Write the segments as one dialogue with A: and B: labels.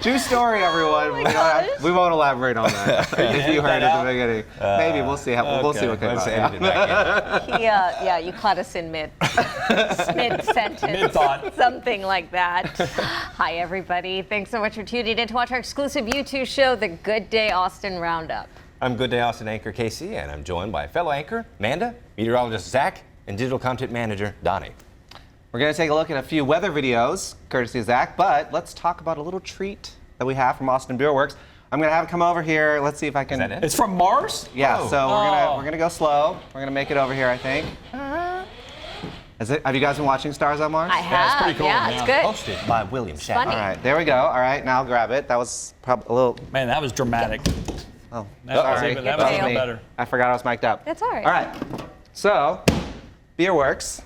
A: True story, everyone. We won't elaborate on that. If you heard at the beginning, maybe we'll see. We'll see what comes out.
B: Yeah, you caught us in mid-sentence,
C: Mid-thought.
B: something like that. Hi, everybody. Thanks so much for tuning in to watch our exclusive YouTube show, The Good Day Austin Roundup.
D: I'm Good Day Austin anchor Casey, and I'm joined by fellow anchor Amanda, meteorologist Zack, and digital content manager Donny.
A: We're going to take a look at a few weather videos, courtesy of Zack, but let's talk about a little treat that we have from Austin Beerworks. I'm going to have it come over here. Let's see if I can.
D: Is that it?
C: It's from Mars?
A: Yeah,
D: Oh.
A: so we're gonna go slow. We're gonna make it over here, I think. Have you guys been watching Stars on Mars?
B: I have.
C: it's pretty cool,
B: Yeah,
C: yeah.
B: it's good.
D: Hosted by William Shatner.
B: funny.
A: All right, there we go. All right, now grab it. That was probably a little.
C: Man, that was dramatic.
A: Oh,
C: That was
A: sorry.
C: even
B: That was
C: even
B: me.
C: better.
A: I forgot I was mic'd up.
B: That's all right.
A: All right. So, Beerworks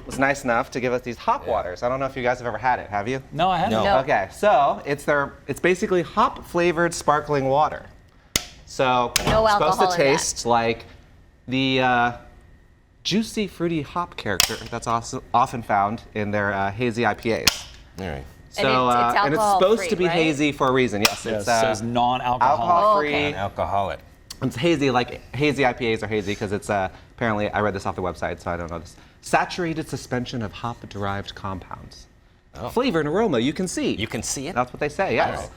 A: was nice enough to give us these hop waters. I don't know if you guys have ever had it. Have you?
C: No, I haven't.
B: No.
A: Okay, so it's basically hop flavored sparkling water. So
B: No
A: it's supposed
B: alcohol
A: to
B: in
A: taste like the juicy fruity hop character that's also often found in their hazy IPAs.
D: All right.
A: So
B: it's
A: and it's
B: alcohol
A: supposed
B: free,
A: to be
B: right?
A: hazy for a reason. Yes,
C: Yeah, it
A: it's
C: says non-alcoholic.
A: alcohol free.
B: okay.
D: Non-alcoholic.
A: It's hazy, like hazy IPAs are hazy because it's apparently, I read this off the website, so I don't know this. Saturated suspension of hop-derived compounds. Flavor and aroma, you can see.
D: You can see it?
A: That's what they say, yes.
D: Right.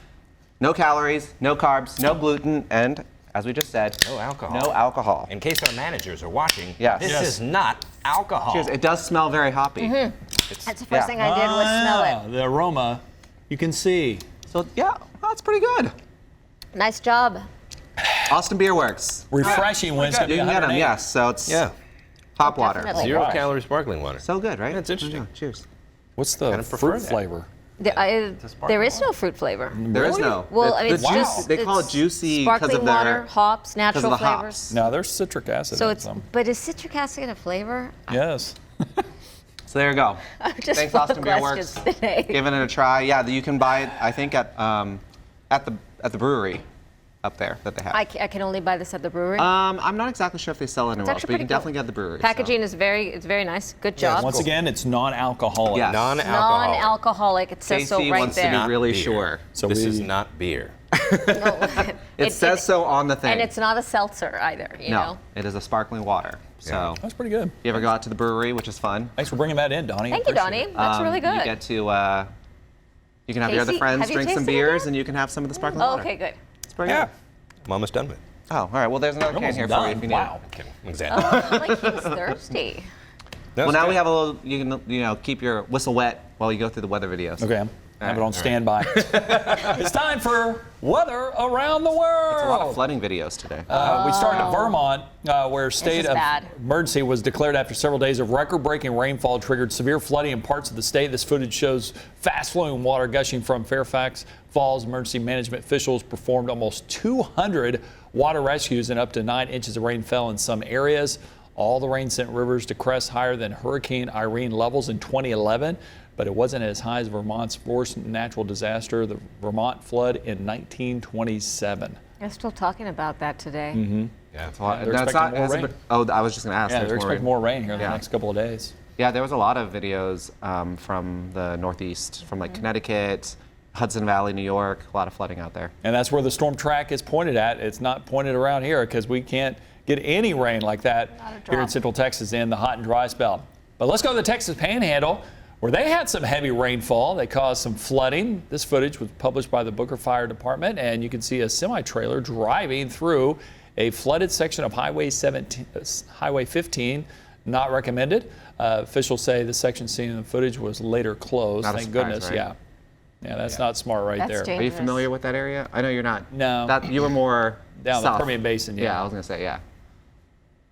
A: No calories, no carbs, no gluten, and as we just said,
D: No alcohol.
A: No alcohol.
D: In case our managers are watching,
A: Yes.
D: this
A: Yes.
D: is not alcohol.
A: Cheers. It does smell very hoppy.
B: That's the first
A: Yeah.
B: thing I did was smell it.
C: The aroma, you can see.
A: So yeah, that's pretty good.
B: Nice job.
A: Austin Beer Works.
C: Refreshing when it's going to
A: You
C: be
A: can get them,
C: 108.
A: yes. So it's
D: Yeah.
A: hop water.
B: definitely.
D: 0
C: Right.
D: calorie sparkling water.
A: So good, right?
D: That's interesting.
A: Yeah, cheers.
E: What's the
D: Kinda prefer
E: fruit
D: that.
E: flavor?
B: There is no fruit flavor.
A: There is no.
B: Well, I mean, it's
A: juice,
B: just
A: they call it
B: it's
A: juicy because
B: sparkling
A: of their
B: water, hops, natural
A: the
B: flavors.
A: hops.
E: No, there's citric acid
B: So
E: in
B: it's,
E: some.
B: but is citric acid a flavor?
E: Yes.
A: So there you go.
B: I'm just
A: Thanks,
B: full of
A: Austin Beer
B: questions
A: Works.
B: today.
A: Giving it a try. Yeah, you can buy it. I think at the brewery up there that they have.
B: I can only buy this at the brewery.
A: I'm not exactly sure if they sell it anywhere else,
B: actually
A: but you
B: pretty
A: can
B: cool.
A: definitely get the brewery. so.
B: Packaging is very nice. Good job.
C: Once again, it's non-alcoholic.
A: Yeah.
D: Non-alcoholic.
B: Non-alcoholic. It says so
A: Casey
B: right
A: wants
B: there.
A: to be
D: Not
A: really
D: beer.
A: sure.
E: So
D: this
E: we,
D: is not beer.
B: No,
A: It says so on the thing.
B: and it's not a seltzer either. You
A: no,
B: know.
A: it is a sparkling water. So
E: That's pretty good.
A: you ever go out to the brewery, which is fun.
C: Thanks for bringing that in, Donnie.
B: Thank you,
C: Appreciate
B: Donnie.
C: it.
B: That's really good.
A: You get to you can have your other
B: Casey,
A: friends
B: have you
A: drink some
B: tasted it
A: beers,
B: yet?
A: and you can have some of the sparkling
B: Oh,
A: water.
B: okay, good.
A: It's pretty
D: Yeah.
A: good.
D: I'm almost done with it.
A: Oh, all right. Well, there's another can
C: Almost
A: here for you
C: done.
A: if you need
C: Wow.
A: it.
D: Okay, exactly.
B: Like he's thirsty.
A: Well, now we have a little. You can keep your whistle wet while you go through the weather videos.
C: Okay, have it on
A: right.
C: standby. It's time for weather around the world.
A: A lot of flooding videos today.
C: We started in Vermont, where state
B: is
C: of
B: bad.
C: emergency was declared after several days of record-breaking rainfall triggered severe flooding in parts of the state. This footage shows fast-flowing water gushing from Fairfax Falls. Emergency management officials performed almost 200 water rescues, and up to 9 inches of rain fell in some areas. All the rain sent rivers to crest higher than Hurricane Irene levels in 2011, but it wasn't as high as Vermont's worst natural disaster, the Vermont flood in 1927.
B: They're still talking about that today.
D: Yeah.
C: They're expecting more rain.
A: I was just going to ask.
C: Yeah,
A: there's
C: they're expecting more rain here in the
A: Yeah.
C: next couple of days.
A: Yeah, there was a lot of videos from the Northeast, from like Connecticut, Hudson Valley, New York. A lot of flooding out there.
C: And that's where the storm track is pointed at. It's not pointed around here because we can't get any rain like that
B: Not a
C: here in
B: drop.
C: Central Texas in the hot and dry spell. But let's go to the Texas Panhandle, where they had some heavy rainfall. They caused some flooding. This footage was published by the Booker Fire Department, and you can see a semi-trailer driving through a flooded section of Highway 15. Not recommended. Officials say the section seen in the footage was later closed.
A: Not a
C: Thank
A: surprise,
C: goodness.
A: right?
C: Yeah. Yeah, that's not smart right
B: That's
C: there.
B: dangerous.
A: Are you familiar with that area? I know you're not.
C: No.
A: You were more
C: Down
A: south.
C: the Permian Basin,
A: Yeah,
C: yeah.
A: I was going to say, yeah.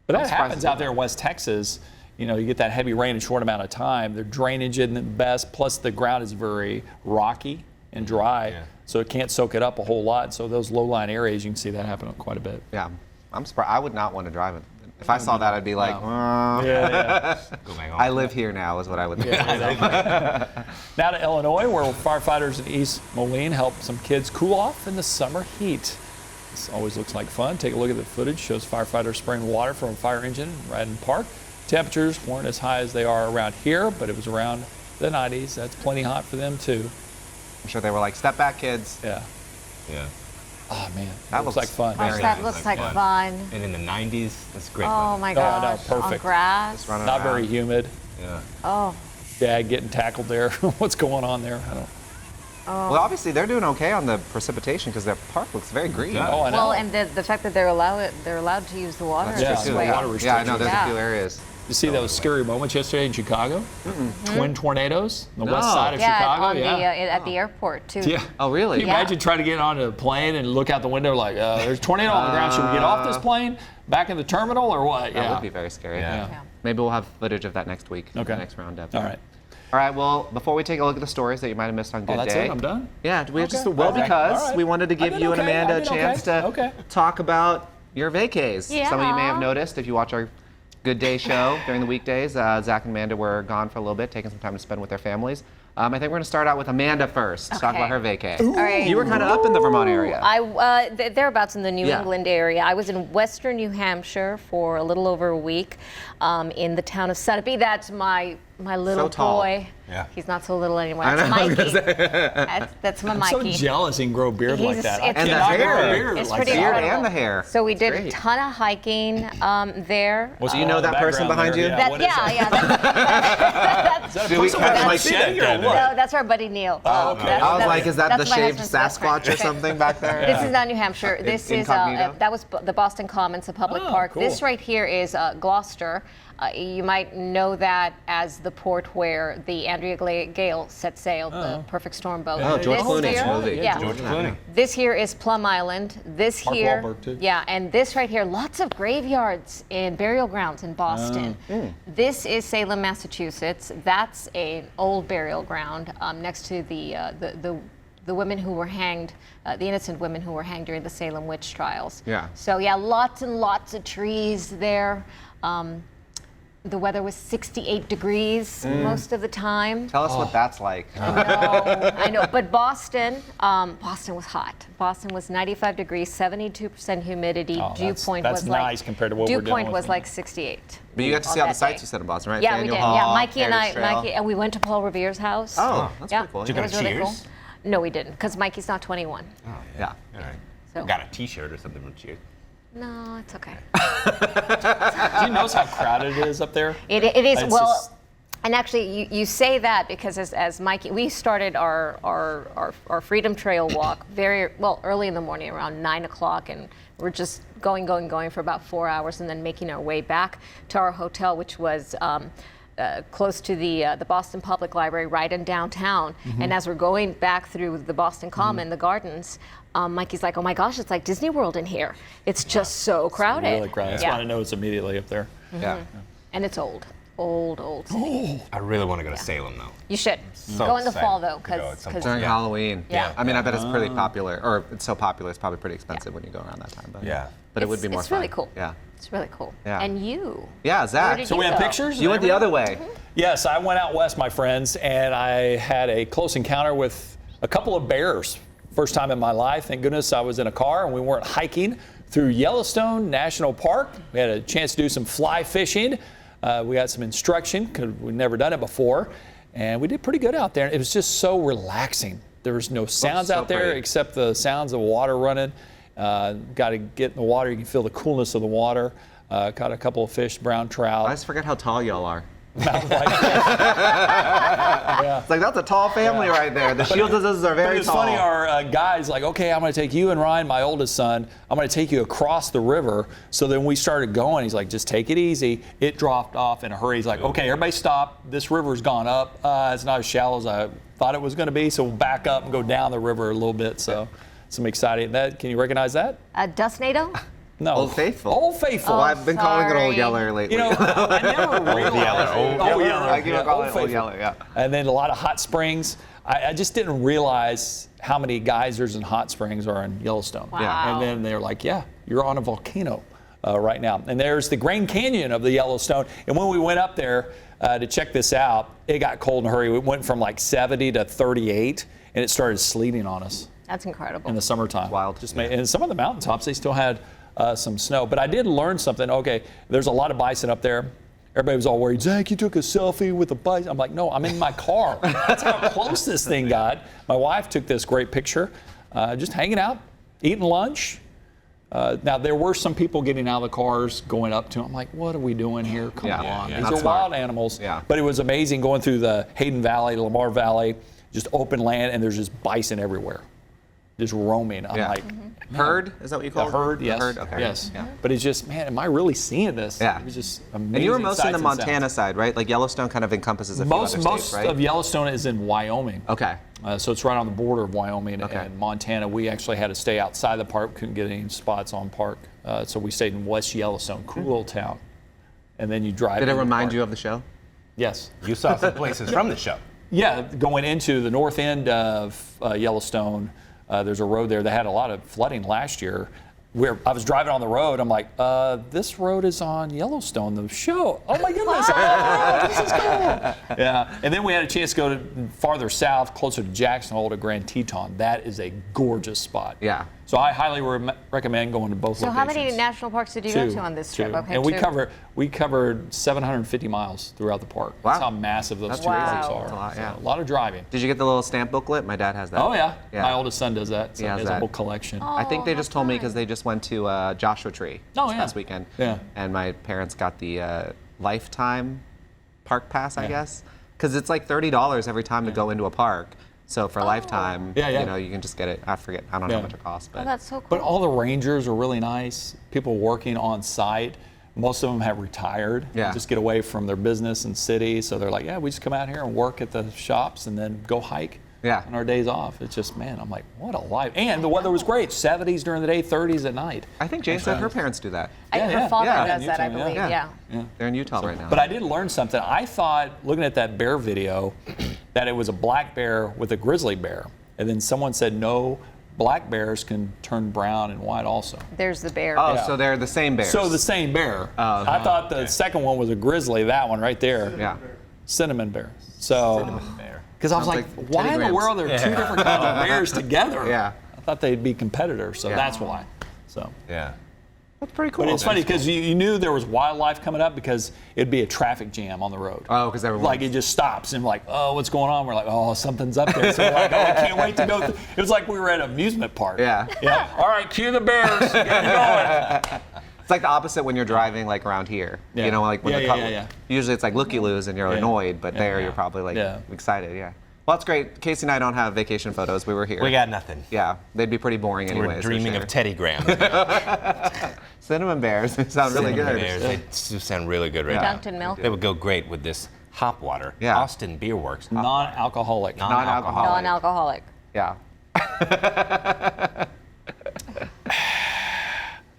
C: But
A: I'm
C: that
A: surprised
C: happens
A: they
C: out
A: did
C: there in West Texas. You know, you get that heavy rain in a short amount of time. The drainage isn't the best, plus the ground is very rocky and dry, so it can't soak it up a whole lot. So those low-lying areas, you can see that happen quite a bit.
A: Yeah, I'm surprised. I would not want to drive it. If I saw that, I'd be like,
C: Yeah.
D: Go back on.
A: I live here now, is what I would think.
C: Now to Illinois, where firefighters in East Moline helped some kids cool off in the summer heat. This always looks like fun. Take a look at the footage. Shows firefighters spraying water from a fire engine right in the park. Temperatures weren't as high as they are around here, but it was around the 90s. That's plenty hot for them too.
A: I'm sure they were like, step back, kids.
C: Yeah.
D: Yeah.
C: Oh man,
A: That
C: looks
A: looks
C: like fun.
B: Gosh,
A: very
B: that
A: nice.
B: looks like
D: Like
B: fun.
D: And in the 90s, that's great.
B: Oh
D: weather.
B: my
C: I know,
B: gosh. On
C: perfect.
B: grass.
A: Running
C: Not
A: around.
C: very humid.
D: Yeah.
B: Oh.
C: Dad getting tackled there. What's going on there? I don't.
A: Well, obviously they're doing okay on the precipitation because their park looks very green.
D: Yeah.
C: Oh, I know.
B: Well, and the fact that they're allowed to use the water.
A: That's
C: Yeah,
A: true,
C: the
A: too.
C: water
A: Yeah, I know. There's
B: restrictions.
A: a few areas.
C: You see those scary moments yesterday in Chicago? Twin tornadoes on the west side of
B: Yeah,
C: Chicago.
B: on
C: yeah.
B: the at the airport too.
C: Yeah.
A: Oh, really?
C: Can you imagine trying to get on a plane and look out the window like, there's a tornado on the ground. Should we get off this plane back in the terminal or what?
A: That
C: Yeah.
A: would be very scary.
D: Yeah.
B: Yeah.
A: Maybe we'll have footage of that next week.
C: Okay.
A: The next roundup.
C: All right.
A: All right. Well, before we take a look at the stories that you might have missed on Good
C: Oh, that's
A: Day.
C: it? I'm done?
A: Yeah. We just
C: Okay.
A: well
C: Okay.
A: because
C: All right.
A: we wanted to
C: I
A: give
C: did
A: you and
C: okay.
A: Amanda
C: I
A: a
C: did
A: chance
C: okay.
A: to talk about your vacays. Some of you may have
B: Yeah.
A: noticed if you watch our Good Day show during the weekdays. Zach and Amanda were gone for a little bit, taking some time to spend with their families. I think we're going to start out with Amanda first. Talk
B: Okay.
A: about her vacay.
B: All right.
A: You were kind of up in the Vermont area.
B: Thereabouts in the New
A: Yeah.
B: England area. I was in Western New Hampshire for a little over a week, in the town of Sunapee. That's my little
A: tall.
B: boy.
D: Yeah.
B: He's not so little anymore.
A: I
B: That's
A: know, I was
B: Mikey.
A: gonna
B: That's my
C: I'm so
B: Mikey.
C: jealous he can grow a beard like
B: He's-
C: that. I
B: it's-
A: And the
C: cannot
A: hair.
C: grow a beard
B: It's
C: like
B: pretty
C: that.
A: beard
B: incredible.
A: and the hair.
B: So we did a
A: Great.
B: ton of hiking there.
A: Well, so you know
C: the
A: that person
C: background
A: behind
C: there,
A: you?
C: yeah.
B: That,
C: What is that?
B: yeah.
C: Is that a
A: Do we
C: person
A: catch
C: with a
A: my
C: machete or
D: that
C: what?
B: No, that's our buddy Neil.
C: Oh, okay.
B: That's-
A: I was
B: that's-
A: like, is that the
B: that's my
A: shaved
B: husband's best friend.
A: Sasquatch or
B: Okay.
A: something back there?
B: This is not New Hampshire. This is
A: Incognito?
B: that was the Boston Commons, a public
C: Oh,
B: park.
C: cool.
B: This right here is Gloucester. You might know that as the port where the Andrea Gale set sail, the Perfect Storm boat.
A: Oh, George
B: This
A: Clooney's
B: here-
A: movie.
B: Yeah.
D: George Clooney.
B: This here is Plum Island. This
C: Mark
B: here,
C: Wahlberg, too.
B: yeah, and this right here, lots of graveyards and burial grounds in Boston. This is Salem, Massachusetts. That's an old burial ground next to the women who were hanged, the innocent women who were hanged during the Salem witch trials.
A: Yeah.
B: So yeah, lots and lots of trees there. The weather was 68 degrees most of the time.
A: Tell us what that's like.
B: I know, but Boston was hot. Boston was 95 degrees, 72% humidity.
C: Oh,
B: Dew
C: that's-
B: point
C: that's
B: was
C: nice
B: like
C: compared to what
B: dew
C: we're dealing
B: point
C: with
B: was
C: now.
B: like 68.
A: But you got to
B: on
A: see all the
B: that
A: sights
B: day.
A: you said in Boston, right?
B: Yeah,
A: Faneuil
B: we did.
A: Hall,
B: Yeah, Mikey and
A: Heritage Trail.
B: and we went to Paul Revere's house.
A: Oh, that's
B: yeah,
A: pretty cool.
D: Did you
B: it
D: go to
B: was really cool.
D: Cheers?
B: No, we didn't, because Mikey's not 21.
A: Yeah.
D: All right.
B: So
D: Got a T-shirt or something from Cheers.
B: no, it's okay.
C: Do you notice how crowded it is up there?
B: It is
C: It's
B: well,
C: just-
B: and actually, you say that because as Mikey, we started our Freedom Trail walk very well early in the morning, around 9 o'clock, and we're just going for about 4 hours, and then making our way back to our hotel, which was close to the Boston Public Library, right in downtown. And as we're going back through the Boston Common, the gardens, Mikey's like, "Oh my gosh, it's like Disney World in here. It's just so crowded."
C: Really crowded. That's
B: Yeah.
C: why I know it's immediately up there.
A: Yeah.
B: And it's old city.
D: I really want to go to Salem though.
B: You should
D: So
B: go in the
D: excited
B: fall though,
D: to go at some
B: because
A: During
D: Yeah.
A: Halloween.
B: Yeah.
A: I mean, I bet it's pretty popular, or it's so popular, it's probably pretty expensive when you go around that time. But
D: Yeah.
A: But it would be more
B: it's
A: fun.
B: really cool.
A: Yeah.
B: It's really cool.
A: Yeah.
B: And you?
A: Yeah,
B: Where
A: Zach.
B: did
C: So we have
B: go?
C: pictures?
A: You went the other way.
C: Yes, I went out west, my friends, and I had a close encounter with a couple of bears. First time in my life. Thank goodness I was in a car and we weren't hiking through Yellowstone National Park. We had a chance to do some fly fishing. We got some instruction because we'd never done it before. And we did pretty good out there. It was just so relaxing. There was no sounds
A: so
C: out there
A: pretty.
C: except the sounds of water running. Got to get in the water. You can feel the coolness of the water. Caught a couple of fish, brown trout.
A: I just forget how tall y'all are.
C: Mountain whitefish.
A: It's like, that's a tall family right there. The Shields are
C: But
A: very
C: it's
A: tall.
C: funny, our guy's like, okay, I'm going to take you and Ryan, my oldest son, I'm going to take you across the river. So then we started going. He's like, just take it easy. It dropped off in a hurry. He's like, okay, everybody stop. This river's gone up. It's not as shallow as I thought it was going to be. So we'll back up and go down the river a little bit. So some exciting. Can you recognize that?
B: Dustnado?
C: No.
A: Old Faithful.
C: Old Faithful.
A: Well, I've been calling it Old
B: sorry.
A: Yeller lately.
C: You know, I never realized.
D: Yeller.
C: Old Yeller.
A: I keep
C: Yeah,
A: on calling
C: Old
A: it Old
C: Faithful.
A: Yeller, yeah.
C: And then a lot of hot springs. I just didn't realize how many geysers and hot springs are in Yellowstone.
A: Yeah.
C: And then they're like, yeah, you're on a volcano right now. And there's the Grand Canyon of the Yellowstone. And when we went up there to check this out, it got cold in a hurry. We went from like 70 to 38, and it started sleeting on us
B: That's incredible.
C: in the summertime.
A: Wild.
C: And some of the mountaintops, they still had some snow. But I did learn something. Okay, there's a lot of bison up there. everybody was all worried, Zach, you took a selfie with a bison. I'm like, no, I'm in my car. That's how close this thing got. My wife took this great picture, just hanging out, eating lunch. Now, there were some people getting out of the cars, going up to them. I'm like, what are we doing here? Come on. These are wild animals.
A: Yeah.
C: But it was amazing going through the Hayden Valley, Lamar Valley, just open land, and there's just bison everywhere, just roaming. I'm like,
A: herd? Is that what you call
C: the
A: it?
C: herd, yes.
A: The herd? Okay.
C: Yes.
A: Yeah.
C: But it's just, man, am I really seeing this?
A: Yeah.
C: It was just amazing.
A: And you were mostly in the
C: sights and
A: Montana
C: sounds.
A: side, right? Like Yellowstone kind of encompasses a few other
C: Most
A: states, right?
C: of Yellowstone is in Wyoming.
A: Okay.
C: So it's right on the border of Wyoming
A: Okay.
C: and Montana. We actually had to stay outside the park, couldn't get any spots on park. So we stayed in West Yellowstone, cool little town. And then you drive.
A: Did it
C: into the
A: remind
C: park.
A: you of the show?
C: Yes.
D: You saw some places from the show.
C: Yeah, going into the north end of Yellowstone, there's a road there that had a lot of flooding last year. Where I was driving on the road, I'm like, this road is on Yellowstone, the show. Oh my goodness, this is cool. Yeah, and then we had a chance to go to farther south, closer to Jackson Hole, to Grand Teton. That is a gorgeous spot.
A: Yeah.
C: So I highly recommend going to both
B: So
C: locations.
B: how many national parks did you go to on this trip?
C: Two.
B: Okay,
C: and we
B: two.
C: covered 750 miles throughout the park.
A: Wow.
C: That's how massive those
A: That's
C: two
A: crazy.
C: parks
B: Wow.
C: are.
A: That's a lot, yeah.
C: So, a lot of driving.
A: Did you get the little stamp booklet? My dad has that.
C: Oh yeah.
A: Yeah.
C: My oldest son does that. So
A: He has
C: he has
A: that.
C: a whole collection.
A: I think they
B: Oh,
A: just
B: how
A: told me
B: fun.
A: because they just went to Joshua Tree
C: Oh,
A: this
C: yeah.
A: past weekend.
C: Yeah.
A: And my parents got the lifetime park pass, I
C: Yeah.
A: guess. Because it's like $30 every time to go into a park. So for lifetime,
C: Yeah, yeah.
A: you know, you can just get it. I forget. I don't know
C: Yeah.
A: how much it costs,
B: Oh,
A: but
B: that's so cool.
C: But all the rangers are really nice. People working on site. Most of them have retired.
A: Yeah.
C: Just get away from their business and city. So they're like, yeah, we just come out here and work at the shops and then go hike
A: Yeah.
C: on our days off. It's just, man, I'm like, what a life. And the weather was great. 70s during the day, 30s at night.
A: I think Jane said her parents do that.
C: Yeah,
B: Her father
A: yeah.
B: does
C: In
B: that, I
C: Utah,
B: believe.
A: yeah.
B: Yeah.
A: They're in Utah right now.
C: But I did learn something. I thought, looking at that bear video, that it was a black bear with a grizzly bear. And then someone said, no, black bears can turn brown and white also.
B: There's the bear.
A: Oh,
C: Yeah.
A: so they're the same bears.
C: So the same bear.
A: Oh,
C: I thought the second one was a grizzly, that one right there.
A: Yeah.
C: Cinnamon bear. So,
D: There.
C: because I was
A: Sounds
C: like,
A: like
C: why
A: Teddy
C: in the
A: Grahams.
C: world are two different kinds of bears together?
A: Yeah.
C: I thought they'd be competitors, so
A: Yeah.
C: that's why. So.
D: Yeah.
A: That's pretty cool.
C: But it's funny because you knew there was wildlife coming up because it'd be a traffic jam on the road.
A: Oh, because everyone.
C: Like it just stops and like, oh, what's going on? We're like, oh, something's up there. So we're like, oh, I can't wait to go. It was like we were at an amusement park.
A: Yeah.
C: Yeah. All right, cue the bears. Get going.
A: It's like the opposite when you're driving like around here.
C: Yeah.
A: You know, like when
C: Yeah,
A: the
C: yeah, yeah.
A: Usually it's like looky-loos and you're
C: Yeah.
A: annoyed, but
C: Yeah.
A: there
C: Yeah.
A: you're probably like
C: Yeah.
A: excited. Yeah. Well, that's great. Casey and I don't have vacation photos. We were here.
D: We got nothing.
A: Yeah, they'd be pretty boring anyways.
D: We're
A: for
D: dreaming
A: sure.
D: of Teddy Graham.
A: Cinnamon bears. They sound really good.
D: Bears. They do sound really good right now.
B: Dunkin' milk.
D: They would go great with this hop water.
A: Yeah.
D: Austin Beer Works.
C: Non-alcoholic.
A: Non-alcoholic.
B: Non-alcoholic.
A: Yeah.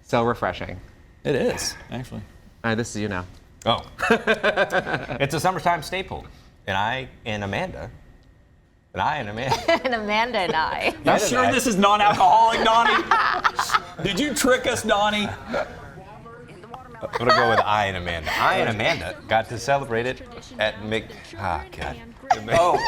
A: So refreshing.
C: It is, actually.
A: All right, this is you now.
D: Oh. It's a summertime staple. And I and Amanda.
B: And Amanda and I.
C: You sure this is non-alcoholic, Donnie? Did you trick us, Donnie?
D: I'm gonna go with I and Amanda. I and Amanda got to celebrate it at God.
C: Oh,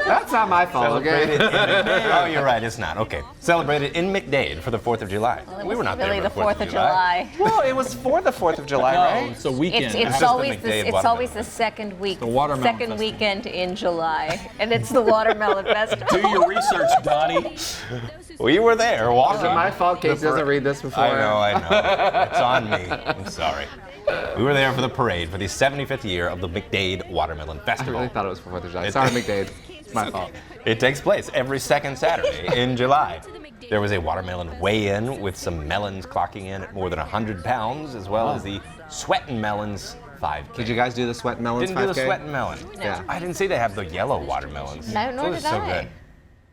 A: That's not my fault,
D: Celebrated
A: okay?
D: in McDade. Oh, you're right. It's not. Okay. Celebrated in McDade for the 4th of July.
B: It
D: We were
B: wasn't
D: not there
B: really
D: for
B: the 4th of July.
A: Well, it was for the 4th of July,
C: no,
A: right?
C: it's a weekend.
B: It's
D: just
B: always
D: the McDade
B: it's
D: watermelon
B: always the second week,
C: the watermelon
B: second
C: festival.
B: weekend in July, and it's the watermelon festival.
C: Do your research, Donnie.
D: We were there walking.
A: Is it my fault Casey doesn't read this before?
D: I know. It's on me. I'm sorry. We were there for the parade for the 75th year of the McDade Watermelon
A: I
D: Festival.
A: really thought it was for 4th of July. Sorry, McDade. It's my fault.
D: It takes place every second Saturday in July. There was a watermelon weigh-in with some melons clocking in at more than 100 pounds, as well as the Sweatin' Melons 5K.
A: Did you guys do the Sweat Melons
D: Didn't do the
A: 5K?
D: Sweatin' Melon.
A: Yeah.
D: I didn't see they have the yellow watermelons.
B: No, nor
D: Those
B: did
D: are so
B: I.
D: good.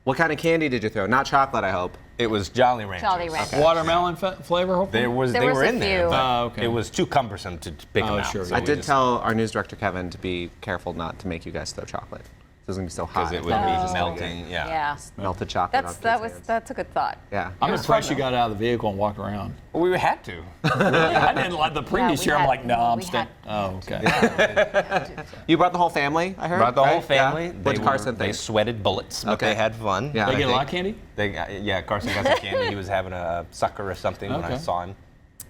A: What kind of candy did you throw? Not chocolate, I hope.
D: It was Jolly Ranchers.
B: Jolly Ranchers.
C: Watermelon flavor, hopefully?
D: There was,
B: There
D: they
B: was
D: were
B: a
D: in there,
B: few.
D: but
C: Oh, okay.
D: it was too cumbersome to pick them out.
C: sure.
D: so
A: I
D: we
A: did
D: just-
A: tell our news director, Kevin, to be careful not to make you guys throw chocolate. It was going to be so hot.
D: because it would
B: Oh.
D: be melting. Yeah.
B: Yeah,
A: Melted chocolate
B: that's a good thought.
A: Yeah.
C: I'm impressed you got out of the vehicle and walked around.
D: Well, we had to.
C: I didn't like the previous
B: we
C: year. I'm
B: had-
C: like, no, I'm
B: we
C: staying.
B: had-
C: Oh, okay.
A: You brought the whole family, I heard?
D: Brought the whole
A: right? Yeah.
D: family.
A: What'd Carson
D: They
A: think?
D: sweated bullets, but
A: Okay.
D: they had fun.
A: Yeah.
C: They
A: I
C: get a lot of
A: think-
C: candy?
D: Yeah, Carson got some candy. He was having a sucker or something when I
C: Okay.
D: saw him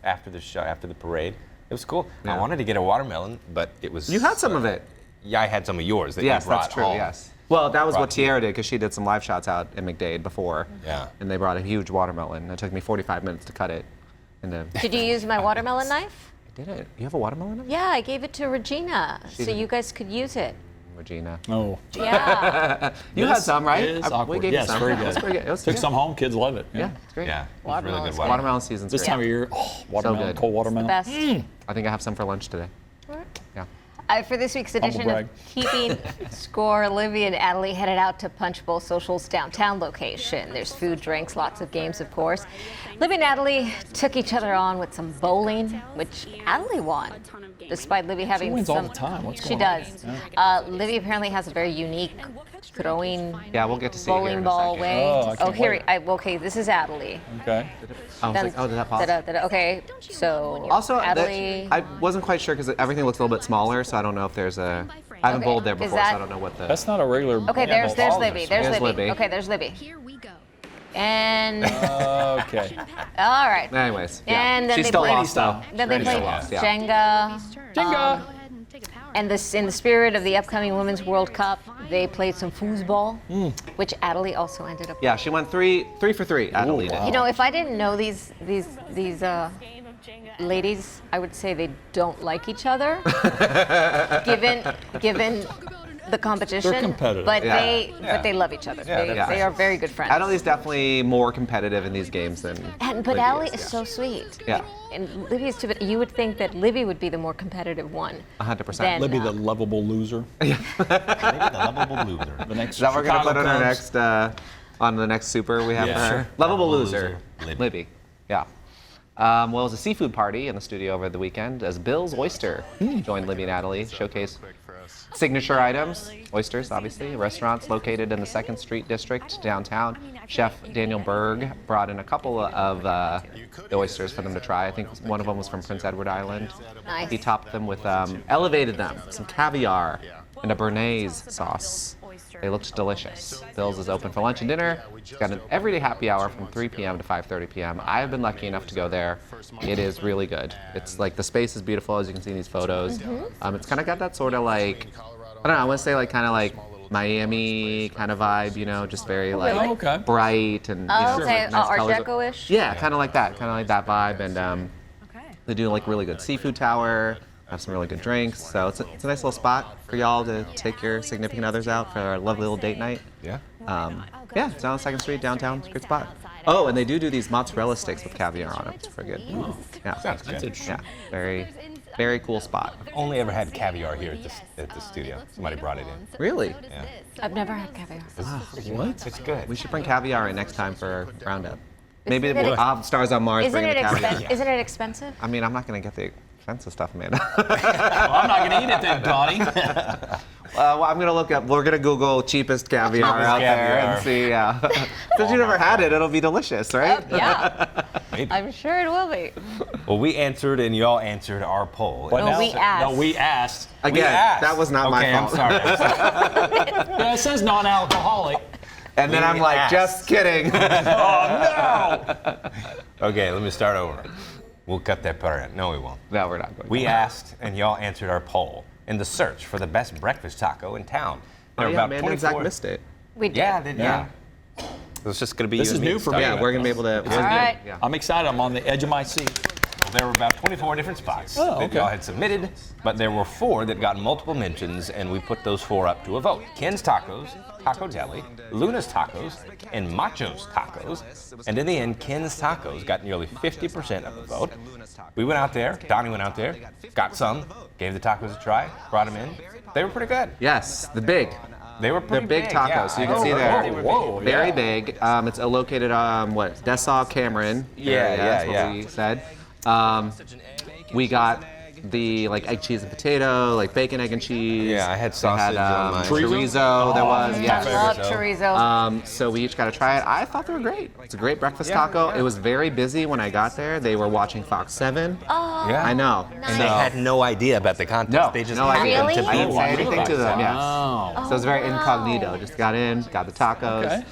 D: after the show, after the parade. It was cool.
A: Yeah.
D: I wanted to get a watermelon, but it was.
A: You had some of it.
D: Yeah, I had some of yours that
A: Yes,
D: you brought
A: that's true.
D: home.
A: Yes. Well, that was
D: Brought
A: what
D: to you.
A: Tierra did because she did some live shots out in McDade before.
D: Yeah.
A: And they brought a huge watermelon. It took me 45 minutes to cut it. And
B: Did you use my watermelon knife?
A: did it? You have a watermelon? knife?
B: Yeah, I gave it to Regina so you guys could use it.
A: Regina.
C: Oh.
B: Yeah.
A: You had
C: This
A: some, right?
C: is
A: We
C: awkward.
A: gave
C: Yes,
A: you some.
C: very
A: It was
C: good.
A: pretty good. It was
C: Took
A: good.
C: some home. Kids love it.
A: Yeah, it's great.
D: Yeah, it was really
B: Watermelon's
D: good
B: great.
A: Watermelon season's
C: This
A: great.
C: time of year, watermelon,
A: good.
C: cold watermelon.
B: Best.
A: I think I have some for lunch today. Yeah.
B: For this week's edition of
C: brag.
B: Keeping Score, Libby and Adelie headed out to Punch Bowl Social's downtown location. There's food, drinks, lots of games, of course. Libby and Adelie took each other on with some bowling, which Adelie won, despite Libby having
C: wins all
B: some.
C: the time. What's
B: She
C: going on?
B: does. Libby apparently has a very unique throwing
A: Yeah, we'll get to see it here
B: bowling
A: in a
B: ball
A: second.
B: way.
C: Oh, I can't wait.
B: Okay, this is Adelie.
C: Okay.
A: I was like, oh, did that pause?
B: Okay, so
A: Also,
B: Adelie.
A: I wasn't quite sure because everything looks a little bit smaller, so I don't know if there's a. I haven't
B: Okay,
A: bowled there
B: is
A: before,
B: that-
A: so I don't know what the.
C: That's not a regular.
B: Okay, there's
D: balls are
B: Libby. There's
A: There's
B: Libby.
A: Libby.
B: Okay, there's Libby.
E: Here we go.
B: And
C: Okay.
B: all right.
A: Anyways, yeah.
B: And then
A: She
B: they
A: still
B: played-
A: lost though.
B: Then they
A: She still
B: played
A: lost, yeah.
B: Jenga.
C: Jenga.
E: Go ahead and take a power.
B: And this, in the spirit of the upcoming Women's World Cup, they played some foosball, which Adelie also ended up.
A: Yeah, she went three for three. Adelie did.
C: wow.
B: You know, if I didn't know these ladies, I would say they don't like each other, given the competition.
C: They're competitive.
B: but
A: Yeah.
B: but they love each other.
D: Yeah,
B: they,
D: they're
B: they are very good friends.
A: Adelie's definitely more competitive in these games than.
B: But
A: Libby
B: Adelie is
A: yeah.
B: so sweet.
A: Yeah.
B: And Libby is too. But you would think that Libby would be the more competitive one.
A: 100%.
B: Then,
C: Libby, the lovable loser.
D: Maybe the lovable loser.
C: The next.
A: Is that what we're gonna
C: Chicago
A: put on our
C: Cubs.
A: next on the next super we have
C: Yeah,
A: for her?
C: sure.
A: Lovable
D: Lovable
A: loser.
D: loser,
A: Libby. Yeah. Well, it was a seafood party in the studio over the weekend as Bill's Oyster joined Libby and Adelie, showcase signature items, oysters, obviously, restaurants located in the 2nd Street district downtown. Chef Daniel Berg brought in a couple of the oysters for them to try. I think one of them was from Prince Edward Island.
B: Nice.
A: He topped them with, elevated them, some caviar and a béarnaise sauce. They looked delicious. Bill's is open for lunch and dinner. It's got an everyday happy hour from 3 p.m. to 5:30 p.m. I've been lucky enough to go there. It is really good. It's like the space is beautiful, as you can see in these photos. It's kind of got that sort of like, I don't know, I want to say like kind of like Miami kind of vibe, you know, just very like
C: Oh, okay.
A: bright and you know,
B: okay,
A: like nice
B: Art
A: colors.
B: Deco-ish.
A: Yeah, kind of like that vibe, and they do like really good seafood tower. Have some really good drinks, so it's a nice little spot for y'all to take your significant others out for a lovely little date night.
D: Yeah.
A: Yeah, it's on 2nd Street downtown. It's a great spot. Oh, and they do these mozzarella sticks with caviar on them. It's pretty good. Yeah,
D: Sounds good.
C: That's interesting.
A: yeah, very, very cool spot.
D: Only ever had caviar here at the studio. Somebody brought it in.
A: Really?
D: Yeah.
B: I've never had caviar.
C: What?
D: It's good.
A: We should bring caviar in next time for Roundup. Maybe
B: Isn't it
A: we'll have Stars on Mars
B: Isn't
A: bringing
B: it,
A: the caviar.
B: isn't it expensive?
A: I mean, I'm not gonna get the expensive stuff, Amanda.
C: Well, I'm not going to eat it then, Donnie.
A: Well, I'm gonna look up. We're gonna Google cheapest caviar
D: Cheapest
A: out there
D: caviar.
A: and see. Yeah, since you never had it, it'll be delicious, right?
B: Yeah,
D: Maybe.
B: I'm sure it will be.
D: Well, we answered and y'all answered our poll.
C: What
B: No,
C: now?
B: we asked.
C: No, we asked.
A: Again,
D: We asked.
A: that was not
D: okay,
A: my
D: I'm
A: fault.
D: sorry.
C: Yeah, it says non-alcoholic.
A: And then
D: We
A: I'm like,
D: asked.
A: just kidding.
D: Okay, let me start over. We'll cut that part out. No, we won't.
A: No, we're not going.
D: We asked and y'all answered our poll in the search for the best breakfast taco in town. There
A: Oh
D: were
A: yeah,
D: about
A: Amanda and Zach
D: 24
A: missed it.
B: We did.
D: Yeah, did
A: Yeah.
D: yeah. It's just gonna be
C: This
D: you
C: is
D: and me
C: new for
D: to
C: me.
D: talk
A: Yeah,
D: about
A: we're gonna be
D: this.
A: able to.
B: All right.
A: Yeah.
C: I'm excited. I'm on the edge of my seat.
D: There were about 24 different spots
C: Oh,
D: that
C: okay.
D: y'all had submitted, but there were 4 that got multiple mentions, and we put those 4 up to a vote. Ken's Tacos, Taco Deli, Luna's Tacos, and Macho's Tacos. And in the end, Ken's Tacos got nearly 50% of the vote. We went out there, Donnie went out there, got some, gave the tacos a try, brought them in. They were pretty good.
A: Yes, the big.
D: They were
A: They're
D: pretty
A: big tacos.
D: yeah.
A: So you can
D: I
A: see
D: know,
A: there.
D: they were
C: Whoa,
D: big.
A: Very
C: yeah.
A: big. It's located what? Dessau, Cameron.
D: Yeah,
A: area, that's
D: yeah,
A: what we said. We got the like egg, cheese, and potato, like bacon, egg, and cheese.
D: Yeah, I had
A: They
D: sausage on mine.
A: chorizo. There was,
B: I
A: yes.
B: love
D: Chorizo.
B: chorizo.
A: So we each got to try it. I thought they were great. It's a great breakfast taco. It was very busy when I got there. They were watching Fox 7.
D: Yeah.
A: I know.
D: And they had no idea about the contest.
A: No,
D: they just
A: no
D: happened
A: idea.
B: Really?
D: to
A: I didn't
D: be
A: say anything to them. Yes.
C: Wow.
A: So it was very incognito. Just got in, got the tacos.
C: Okay.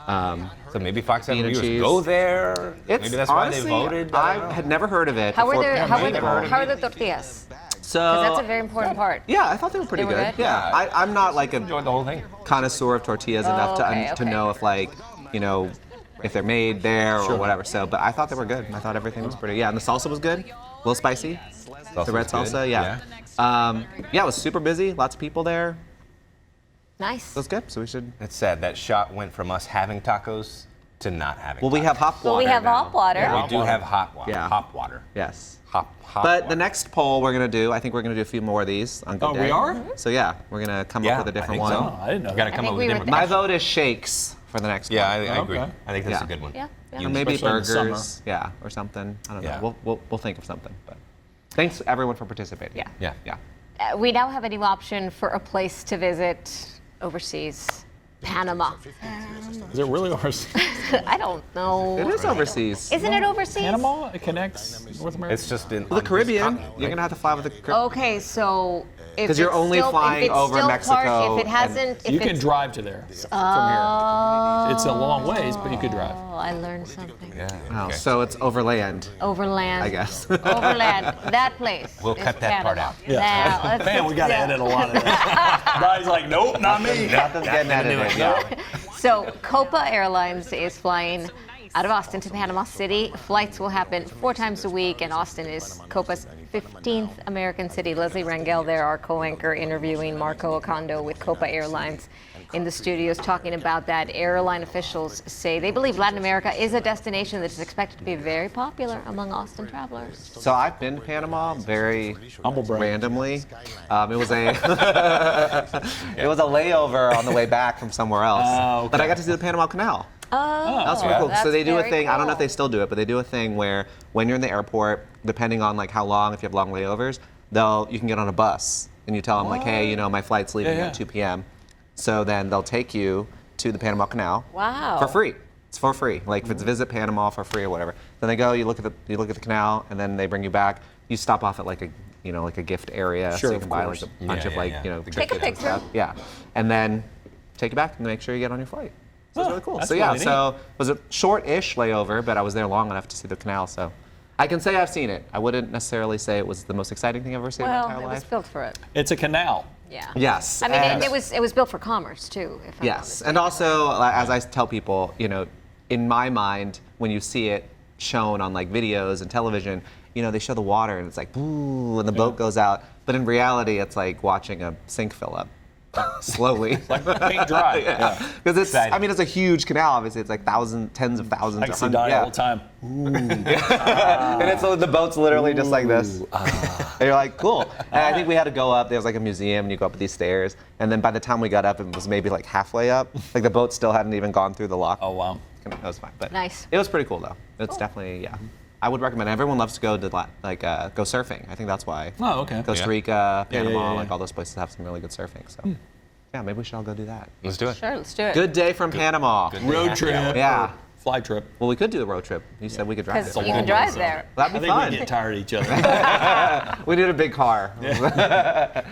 D: So maybe Fox
A: Bean and
D: viewers
A: cheese.
D: go there.
A: It's
D: Maybe that's
A: honestly,
D: why they voted.
A: I had never heard of it.
B: How
A: before.
B: are the tortillas?
A: So
B: Because that's a very important part.
A: yeah, I thought they were pretty
B: They were
A: good.
B: good?
A: Yeah, I'm not like a
D: enjoyed the whole thing.
A: connoisseur of tortillas enough
B: okay,
A: to
B: okay.
A: know if like, you know, if they're made there or whatever. So, but I thought they were good. I thought everything was pretty. Yeah, and the salsa was good. A little spicy. The red
D: was good,
A: salsa, yeah. Yeah, it was super busy. Lots of people there.
B: Nice.
A: It was good. So we should.
D: It's sad that shot went from us having tacos to not having.
A: Well, we
D: tacos.
A: have hot water.
B: Well, we have
A: now.
B: hot water.
A: Yeah.
D: We do have hot water.
A: Yeah.
D: Hot water.
A: Yes.
D: Hot
A: But
D: water.
A: the next poll we're gonna do, I think we're gonna do a few more of these on Good
C: Oh,
A: Day.
C: we are?
A: So yeah, we're gonna come
D: Yeah,
A: up with a different
D: I think
A: one.
D: so.
C: I didn't know
D: You gotta
C: that.
D: come
B: I
D: up
B: think
D: with
B: we
D: a
B: were
D: different.
A: My vote is shakes for the next
D: Yeah,
A: one.
D: I agree.
C: Okay.
D: I think that's
A: Yeah.
D: a good one.
B: Yeah. yeah.
A: Or maybe
C: Especially in the summer.
A: burgers, yeah, or something. I don't know.
D: Yeah.
A: We'll think of something. But thanks everyone for participating.
B: Yeah.
D: Yeah.
A: Yeah.
B: We now have a new option for a place to visit overseas. Panama.
C: Is it really overseas?
B: I don't know.
A: It is overseas.
B: Isn't it overseas?
C: Panama? It connects North America?
D: It's just in
A: The Caribbean. You're gonna have to fly with the Caribbean.
B: Okay, so if
A: 'Cause you're
B: it's
A: only
B: still,
A: flying
B: if it's
A: over
B: still
A: Mexico
B: Part, if it
A: and-
B: hasn't, if
C: You can
B: it's,
C: drive to there from here. It's a long ways, but you could drive.
B: Oh, I learned something.
D: Yeah.
A: Oh,
D: okay.
A: so it's overland,
B: Overland.
A: I guess.
B: Overland. That place.
D: We'll
B: is
D: cut that part
B: Panama.
D: out.
B: Now, let's
C: Man, we got to
B: yeah.
C: edit a lot of that. Guy's like, nope, not me.
A: Nothing's getting edited. Yeah.
B: So Copa Airlines is flying out of Austin to Panama City. Flights will happen 4 times a week, and Austin is Copa's 15th American city. Leslie Rangel there, our co-anchor, interviewing Marco Ocondo with Copa Airlines in the studios, talking about that. Airline officials say they believe Latin America is a destination that is expected to be very popular among Austin travelers.
A: So I've been to Panama very
C: Humble brag.
A: randomly. It was a it was a layover on the way back from somewhere else.
C: Oh, okay.
A: But I got to see the Panama Canal.
B: Oh,
A: That was pretty cool. So
B: that's
A: they do a
B: very
A: thing. I don't know if
B: cool.
A: they still do it, but they do a thing where when you're in the airport, depending on like how long, if you have long layovers, you can get on a bus and you tell them like, hey, you know, my flight's leaving
C: Yeah,
A: at
C: yeah.
A: 2 p.m. So then they'll take you to the Panama Canal.
B: Wow.
A: For free. It's for free. Like if it's visit Panama for free or whatever. Then they go, you look at the canal, and then they bring you back. You stop off at like a gift area,
C: Sure,
A: so you
C: of
A: can buy
C: course.
A: like a bunch
D: Yeah,
A: of
D: yeah,
A: like
D: yeah.
A: you know
D: The
B: Take a
A: trinkets and
B: picture.
A: stuff. Yeah, and then take it back and make sure you get on your flight. So it's
C: Huh,
A: really cool.
C: that's
A: So yeah,
C: really
A: so it was a short-ish layover, but I was there long enough to see the canal. So I can say I've seen it. I wouldn't necessarily say it was the most exciting thing I've ever seen in my
B: Well,
A: entire
B: it was
A: life.
B: built for it.
C: It's a canal.
B: Yeah.
A: Yes.
B: I mean,
A: and-
B: it was built for commerce too. If I'm
A: Yes,
B: honest.
A: and also as I tell people, you know, in my mind, when you see it shown on like videos and television, you know, they show the water and it's like, ooh, and the boat goes out. But in reality, it's like watching a sink fill up slowly.
C: Like paint dry. Yeah.
A: Because it's,
D: Exciting.
A: I mean, it's a huge canal. Obviously, it's like tens of thousands.
C: I can see
A: 100
C: Donnie
A: yeah.
C: all the time.
A: And it's the boat's literally just like this. And you're like, cool. And I think we had to go up. There was like a museum, and you go up these stairs. And then by the time we got up, it was maybe like halfway up. Like the boat still hadn't even gone through the lock.
C: Oh, wow.
A: It was fine. But
B: Nice.
A: It was pretty cool though. It's definitely, yeah. I would recommend it. Everyone loves to go to go surfing. I think that's why.
C: Oh, okay.
A: Costa
D: Yeah.
A: Rica, Panama,
C: yeah.
A: like all those places have some really good surfing. So yeah, maybe we should all go do that.
D: Let's do it.
B: Sure, let's do it.
A: Good day from Panama.
D: good
C: Road
D: Happy
C: trip.
D: hour.
A: Yeah.
C: Fly trip.
A: Well, we could do a road trip. You said we could drive.
B: Because
A: it.
B: you can drive there.
A: That'd
C: I
A: be
C: think
A: fun.
C: we get tired of each other.
A: We need a big car.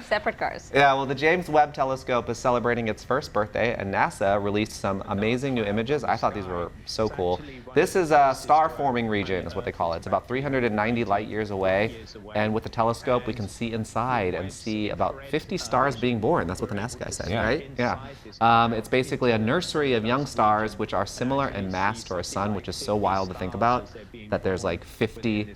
B: Separate cars.
A: Yeah, well, the James Webb Telescope is celebrating its first birthday, and NASA released some amazing new images. I thought these were so cool. This is a star-forming region, is what they call it. It's about 390 light years away, and with the telescope, we can see inside and see about 50 stars being born. That's what the NASA guy said,
D: Yeah.
A: right? Yeah. It's basically a nursery of young stars, which are similar in mass to our sun, which is so wild to think about, that there's like 50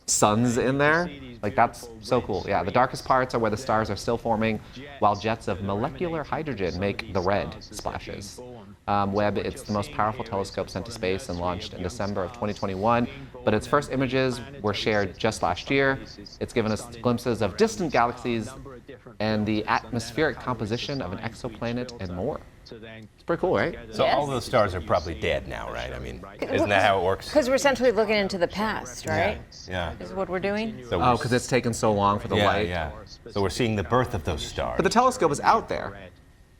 A: suns in there. Like that's so cool. Yeah, the darkest parts are where the stars are still forming, while jets of molecular hydrogen make the red splashes. Webb, it's the most powerful telescope sent to space and launched in December of 2021, but its first images were shared just last year. It's given us glimpses of distant galaxies and the atmospheric composition of an exoplanet and more. It's pretty cool, right?
D: So
B: Yes.
D: all those stars are probably dead now, right? I mean, isn't that how it works?
B: Because we're essentially looking into the past, right?
D: Yeah.
B: Is what we're doing.
D: So
A: Oh, because it's taken so long for the
D: yeah,
A: light.
D: yeah. So we're seeing the birth of those stars.
A: But the telescope is out there.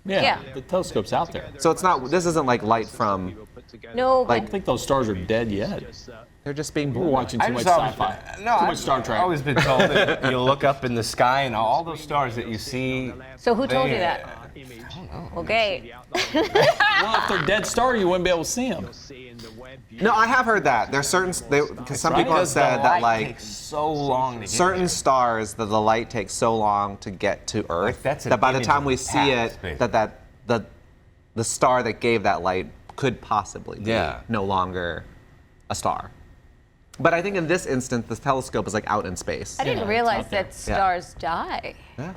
B: Yeah.
C: The telescope's out there.
A: So it's not, this isn't like light from,
B: No,
C: I don't think those stars are dead yet.
A: they're just being
C: We're
A: born.
C: watching too much
D: just always
C: sci-fi.
D: been- no,
C: Too
D: I've
C: much Star Trek.
D: always been told that you look up in the sky and all those stars that you see.
B: So who told you
D: they-
B: that? Okay.
C: Well, if they're dead star, you wouldn't be able to see them.
A: No, I have heard that. There's certain because some people have
D: Because the
A: said that
D: light
A: like
D: takes so long to get
A: certain
D: there.
A: stars that the light takes so long to get to Earth
D: that's an
A: that by the
D: image
A: time
D: of
A: we
D: the
A: see
D: past,
A: it,
D: basically.
A: the star that gave that light could possibly be
D: Yeah.
A: no longer a star. But I think in this instance, the telescope is like out in space.
B: I didn't
C: it's
B: realize
C: out there.
B: that stars die.
A: Yeah.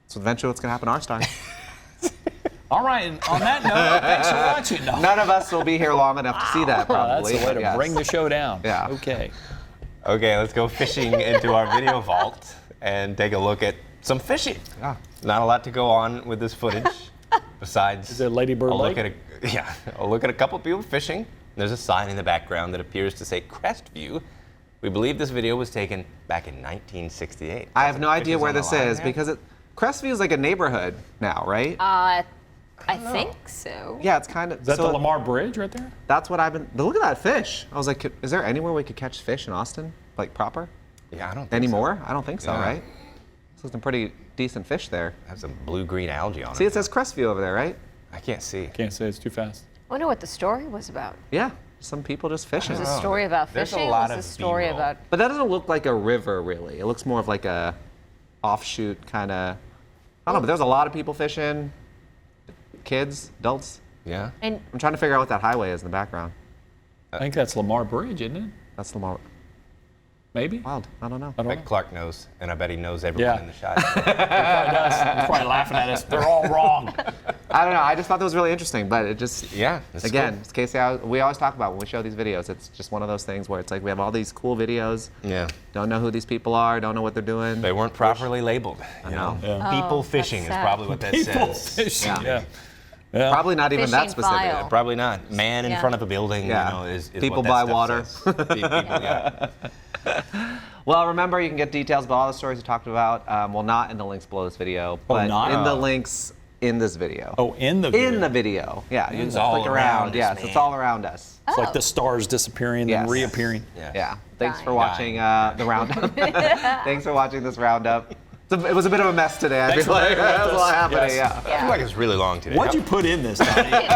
A: So eventually, what's going to happen to our star?
C: All right, and on that note, thanks for watching. No.
A: None of us will be here long enough to see that,
C: That's
A: probably.
C: the way
A: but
C: to
A: yes.
C: bring the show down.
A: Yeah.
C: Okay.
D: Okay, let's go fishing into our video vault and take a look at some fishing.
A: Yeah.
D: Not a lot to go on with this footage, besides
C: Is it Ladybird
D: a look
C: Lake?
D: a look at a couple people fishing. There's a sign in the background that appears to say Crestview. We believe this video was taken back in 1968.
A: I have no idea
D: Fishes
A: where
D: on the
A: this
D: line
A: is
D: there?
A: because Crestview is like a neighborhood now, right?
B: I think so.
A: Yeah, it's kind of.
C: Is that the Lamar Bridge right there?
A: That's what I've been. Look at that fish. I was like, is there anywhere we could catch fish in Austin, like proper?
D: Yeah, I don't think
A: Anymore? I don't think so,
D: Yeah.
A: right? So some pretty decent fish there.
D: So. Has some blue-green algae on
A: See,
D: it.
A: it says Crestview over there, right?
D: I can't see.
C: Can't say it's too fast.
B: I wonder what the story was about.
A: Yeah, some people just fishing.
B: Was it a story about
D: There's a
B: fishing?
D: lot
B: Was
D: of
B: it a story
D: B-roll.
B: about?
A: But that doesn't look like a river, really. It looks more of like a offshoot kind of. I don't know, but there's a lot of people fishing. Kids, adults.
D: Yeah.
B: And
A: I'm trying to figure out what that highway is in the background.
C: I think that's Lamar Bridge, isn't it?
A: That's Lamar.
C: Maybe?
A: Wild. I don't know.
C: I
D: I
C: don't
D: bet
C: know.
D: Clark knows, and I bet he knows everyone
C: Yeah.
D: in the shot.
C: He probably does. He's probably laughing at us. They're all wrong.
A: I don't know. I just thought that was really interesting, but it just.
D: Yeah. This is
A: Again,
D: cool.
A: it's Casey, we always talk about when we show these videos, it's just one of those things where it's like we have all these cool videos,
D: Yeah.
A: don't know who these people are, don't know what they're doing.
D: They weren't properly labeled. You know.
C: Yeah.
D: People
B: Oh,
D: fishing is
B: that's sad.
D: probably what that
C: People
D: says.
C: fishing.
A: Yeah.
C: Yeah.
A: Probably not even that
B: Fishing
A: specific.
B: file.
D: Probably not. Man in
B: Yeah.
D: front of a building,
A: Yeah.
D: you know, is
A: People
D: what that
A: buy
D: stuff
A: water.
D: says. People, yeah.
A: Well, remember, you can get details about all the stories we talked about. Well, not in the links below this video, but
C: not?
A: in the
D: Oh.
A: links in this video.
C: Oh, in the video.
A: In the video. Yeah, you can
D: It's
A: just
D: all
A: click
D: around
A: around.
D: us,
A: Yes, it's
D: man.
A: all around us.
C: It's like the stars disappearing, then
A: Yes.
C: reappearing.
A: Yeah. Thanks for
B: Dying.
A: watching the roundup. Thanks for watching this roundup. It was a bit of a mess today. I
C: Thanks
A: feel
C: for
A: like
C: bearing with
A: there's a lot
C: us.
A: happening.
C: Yes.
A: Yeah.
D: I feel like it's really long today.
C: What'd you put in this, Donnie?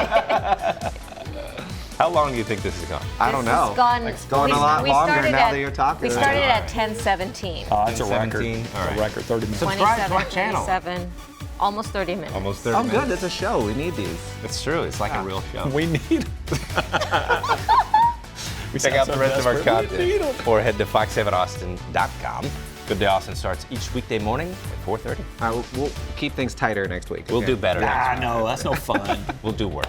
D: How long do you think this has gone?
A: I don't know.
B: It's gone.
A: It's going a lot longer
B: started
A: now
B: at-
A: that you're talking.
B: We started at 10:17.
C: That's a record.
D: 17. All right.
C: A record, 30 minutes.
D: Subscribe to our channel.
B: 27, almost 30 minutes.
D: Almost 30
A: Oh,
D: minutes.
A: good. It's a show. We need these.
D: It's true. It's like a real show.
C: We need.
D: Check out the rest of our
C: We need
D: content
C: 'em.
D: or head to fox7austin.com. Good Day Austin starts each weekday morning at 4:30.
A: All right, we'll keep things tighter next week.
D: We'll
A: okay?
D: do better
C: Ah,
D: next week.
C: no, that's no fun.
D: We'll do worse.